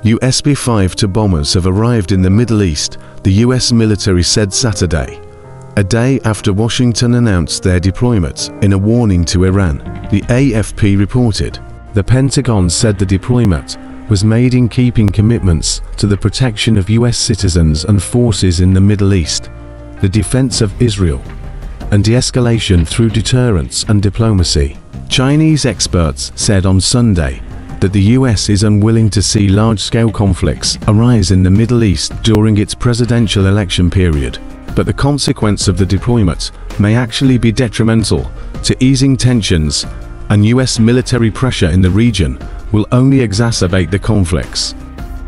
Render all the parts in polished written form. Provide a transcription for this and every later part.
US B-52 bombers have arrived in the Middle East, the US military said Saturday, a day after Washington announced their deployment in a warning to Iran, the AFP reported. The Pentagon said the deployment was made in keeping commitments to the protection of US citizens and forces in the Middle East, the defense of Israel, and de-escalation through deterrence and diplomacy. Chinese experts said on Sunday that the US is unwilling to see large-scale conflicts arise in the Middle East during its presidential election period, but the consequence of the deployment may actually be detrimental to easing tensions, and US military pressure in the region will only exacerbate the conflicts.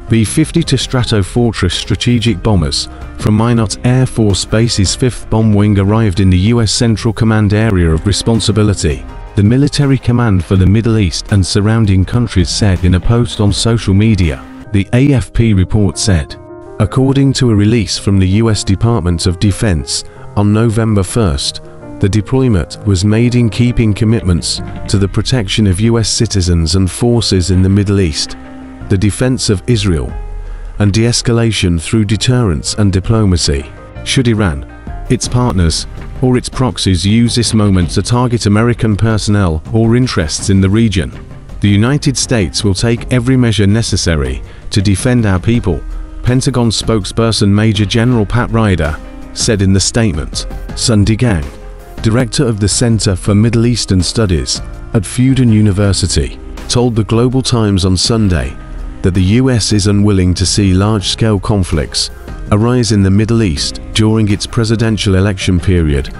B-52 Stratofortress strategic bombers from Minot Air Force Base's 5th Bomb Wing arrived in the US Central Command Area of Responsibility, the military command for the Middle East and surrounding countries said in a post on social media, the AFP report said. According to a release from the US Department of Defense, on November 1st, the deployment was made in keeping commitments to the protection of US citizens and forces in the Middle East, the defense of Israel, and de-escalation through deterrence and diplomacy. Should Iran, its partners, or its proxies use this moment to target American personnel or interests in the region, the United States will take every measure necessary to defend our people, Pentagon spokesperson Major General Pat Ryder said in the statement. Sun Degang, director of the Center for Middle Eastern Studies at Fudan University, told the Global Times on Sunday that the US is unwilling to see large-scale conflicts arise in the Middle East during its presidential election period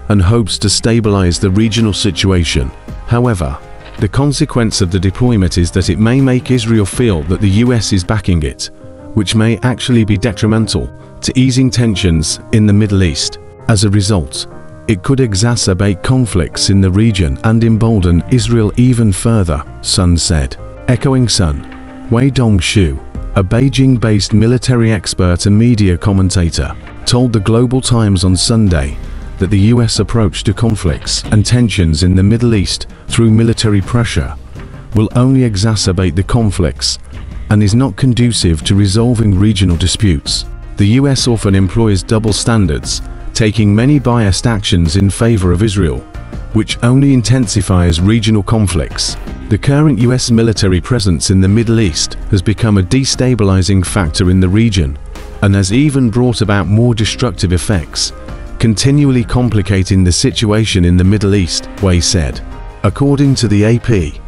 and hopes to stabilize the regional situation. However, the consequence of the deployment is that it may make Israel feel that the US is backing it, which may actually be detrimental to easing tensions in the Middle East. As a result, it could exacerbate conflicts in the region and embolden Israel even further, Sun said. Echoing Sun, Wei Dongshu, a Beijing-based military expert and media commentator, told the Global Times on Sunday that the US approach to conflicts and tensions in the Middle East through military pressure will only exacerbate the conflicts and is not conducive to resolving regional disputes. The US often employs double standards, taking many biased actions in favor of Israel, which only intensifies regional conflicts. The current US military presence in the Middle East has become a destabilizing factor in the region and has even brought about more destructive effects, continually complicating the situation in the Middle East, Wei said. According to the AP,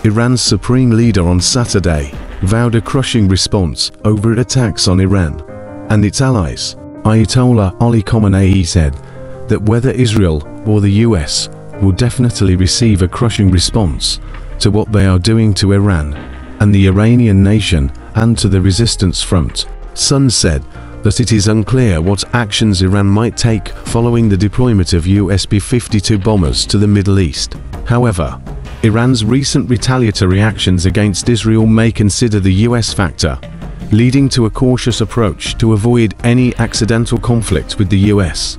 Iran's supreme leader on Saturday vowed a crushing response over attacks on Iran and its allies. Ayatollah Ali Khamenei said that whether Israel or the US will definitely receive a crushing response to what they are doing to Iran and the Iranian nation and to the resistance front. Sun said that it is unclear what actions Iran might take following the deployment of US B-52 bombers to the Middle East. However, Iran's recent retaliatory actions against Israel may consider the US factor, leading to a cautious approach to avoid any accidental conflict with the US.